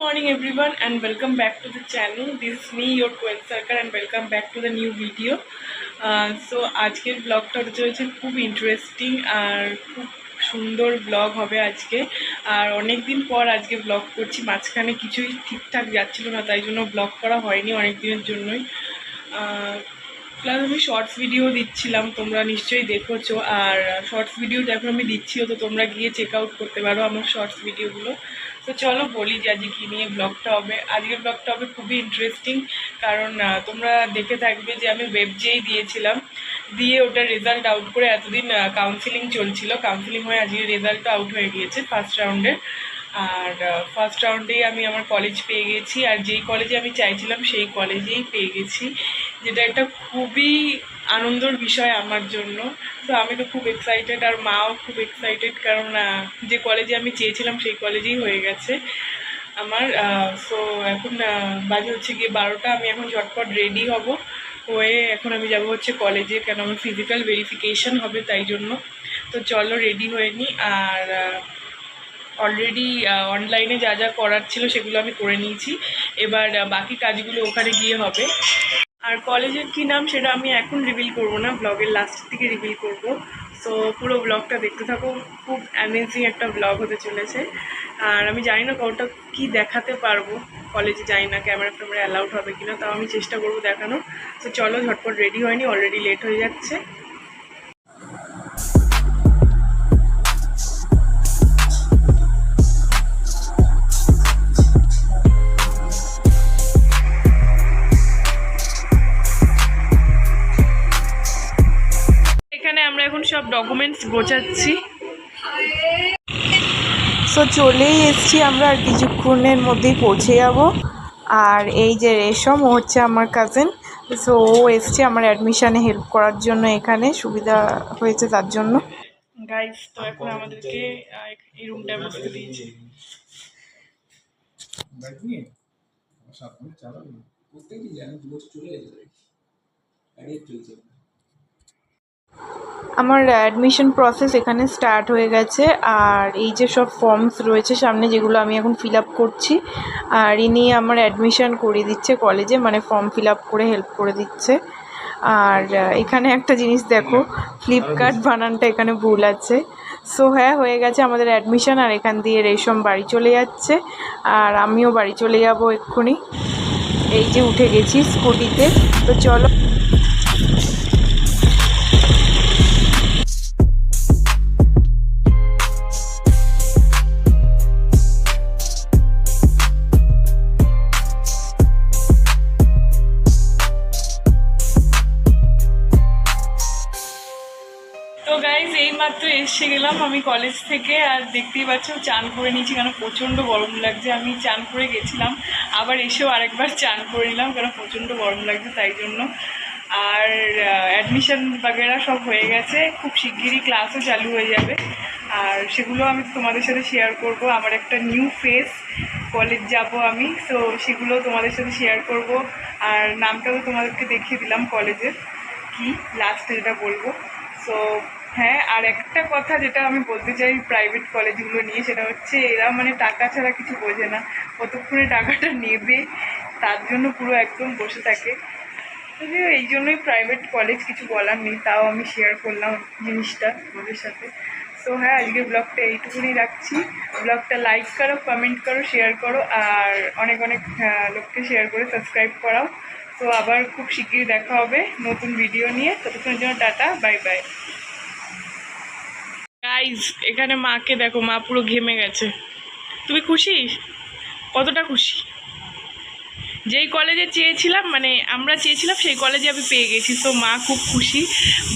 Morning everyone and welcome back to the channel. This is me, your Queen Circle, and welcome back to the new video. So আজকের ব্লগটা হচ্ছে খুব interesting আর খুব সুন্দর blog হবে আজকে। আর অনেক দিন পর আজকে ব্লগ করছি, মাঝখানে কিছুই ঠিকঠাক যাচ্ছিল না, তাই জন্য ব্লগ করা হয়নি অনেক দিনের জন্যই। প্লাস আমি শর্টস ভিডিও দিচ্ছিলাম, তোমরা নিশ্চয়ই দেখেছো। আর শর্টস ভিডিও যখন আমি দিচ্ছিও তো তোমরা গিয়ে চেক আউট করতে পারো আমার শর্টস ভিডিওগুলো। তো চলো বলি যে আজকে কী নিয়ে ব্লগটা হবে। আজকের ব্লগটা হবে খুবই ইন্টারেস্টিং, কারণ তোমরা দেখে থাকবে যে আমি ওয়েবজেই দিয়েছিলাম, দিয়ে ওটার রেজাল্ট আউট করে এতদিন কাউন্সিলিং চলছিল। কাউন্সিলিং হয়ে আজকের রেজাল্টটা আউট হয়ে গিয়েছে ফার্স্ট রাউন্ডের। আর ফার্স্ট রাউন্ডেই আমি আমার কলেজ পেয়ে গেছি, আর যেই কলেজে আমি চাইছিলাম সেই কলেজেই পেয়ে গেছি, যেটা একটা খুবই আনন্দের বিষয় আমার জন্য। তো আমি তো খুব এক্সাইটেড, আর মাও খুব এক্সাইটেড, কারণ যে কলেজে আমি চেয়েছিলাম সেই কলেজেই হয়ে গেছে আমার। সো এখন বাজে হচ্ছে গিয়ে 12টা। আমি এখন ঝটপট রেডি হব, হয়ে এখন আমি যাব হচ্ছে কলেজে, কেন আমার ফিজিক্যাল ভেরিফিকেশান হবে তাই জন্য। তো চলো রেডি হয়ে নিই। আর অলরেডি অনলাইনে যা যা করার ছিল সেগুলো আমি করে নিয়েছি, এবার বাকি কাজগুলো ওখানে গিয়ে হবে। আর কলেজের কী নাম সেটা আমি এখন রিভিল করব না, ব্লগের লাস্টের দিকে রিভিল করব। সো পুরো ব্লগটা দেখতে থাকো, খুব অ্যামেজিং একটা ব্লগ হতে চলেছে। আর আমি জানি না কতটা কী দেখাতে পারবো, কলেজে জানি না ক্যামেরা অ্যালাউড হবে কিনা, তাও আমি চেষ্টা করবো দেখানোর। তো চলো ঝটপট রেডি হয়নি, অলরেডি লেট হয়ে যাচ্ছে। আমরা এখন সব ডকুমেন্টস গোছাচ্ছি। সো চলেই এসছি আমরা, আর কিছুক্ষণের মধ্যেই পৌঁছে যাব। আর এই যে রেশম, ও হচ্ছে আমার কাজিন। সো ও এসছে আমার অ্যাডমিশানে হেল্প করার জন্য, এখানে সুবিধা হয়েছে তার জন্য। গাইস তো এখন আমাদেরকে এই রুমটা বসতে দিয়েছে। আমার অ্যাডমিশন প্রসেস এখানে স্টার্ট হয়ে গেছে। আর এই যে সব ফর্মস রয়েছে সামনে, যেগুলো আমি এখন ফিল আপ করছি। আর ইনি আমার অ্যাডমিশন করিয়ে দিচ্ছে কলেজে, মানে ফর্ম ফিল আপ করে হেল্প করে দিচ্ছে। আর এখানে একটা জিনিস দেখো, ফ্লিপকার্ট বানানটা এখানে ভুল আছে। সো হ্যাঁ, হয়ে গেছে আমাদের অ্যাডমিশন। আর এখান দিয়ে রেশম বাড়ি চলে যাচ্ছে, আর আমিও বাড়ি চলে যাব এক্ষুনি। এই যে উঠে গেছি স্কুটিতে, তো চলো। তো গাইজ এইমাত্র এসে গেলাম আমি কলেজ থেকে, আর দেখতেই পাচ্ছ চান করে নিয়েছি, কারণ প্রচণ্ড গরম লাগছে। আমি চান করে গেছিলাম, আবার এসেও আরেকবার চান করে নিলাম, কারণ প্রচণ্ড গরম লাগছে তাই জন্য। আর অ্যাডমিশন বাগেরা সব হয়ে গেছে, খুব শিগগিরই ক্লাসও চালু হয়ে যাবে, আর সেগুলো আমি তোমাদের সাথে শেয়ার করব। আমার একটা নিউ ফেস, কলেজ যাব আমি, তো সেগুলো তোমাদের সাথে শেয়ার করব। আর নামটাও তোমাদেরকে দেখিয়ে দিলাম কলেজের, কি লাস্টে যেটা বলবো। সো হ্যাঁ, আর একটা কথা যেটা আমি বলতে চাই প্রাইভেট কলেজগুলো নিয়ে, সেটা হচ্ছে এরা মানে টাকা ছাড়া কিছু বোঝে না, কতক্ষণে টাকাটা নেবে তার জন্য পুরো একদম বসে থাকে। তো এই জন্যই প্রাইভেট কলেজ, কিছু বলার নেই, তাও আমি শেয়ার করলাম জিনিসটা তোমাদের সাথে। সো হ্যাঁ, আজকের ব্লগটা এইটুকুনি রাখছি। ব্লগটা লাইক করো, কমেন্ট করো, শেয়ার করো, আর অনেক অনেক লোককে শেয়ার করে সাবস্ক্রাইব করাও। তো আবার খুব শিগগিরই দেখা হবে নতুন ভিডিও নিয়ে, ততক্ষণের জন্য টাটা, বাই বাই। গাইজ এখানে মাকে দেখো, মা পুরো ঘেমে গেছে। তুমি খুশি? কতটা খুশি? যেই কলেজে চেয়েছিলাম, মানে আমরা চেয়েছিলাম সেই কলেজে আমি পেয়ে গেছি, তো মা খুব খুশি।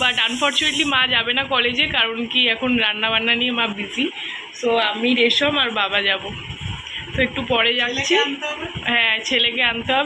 বাট আনফর্চুনেটলি মা যাবে না কলেজে, কারণ কি এখন রান্নাবান্না নিয়ে মা বিজি। সো আমি রেশম আর বাবা যাব, তো একটু পরে যাচ্ছি। হ্যাঁ, ছেলেকে আনতে হবে।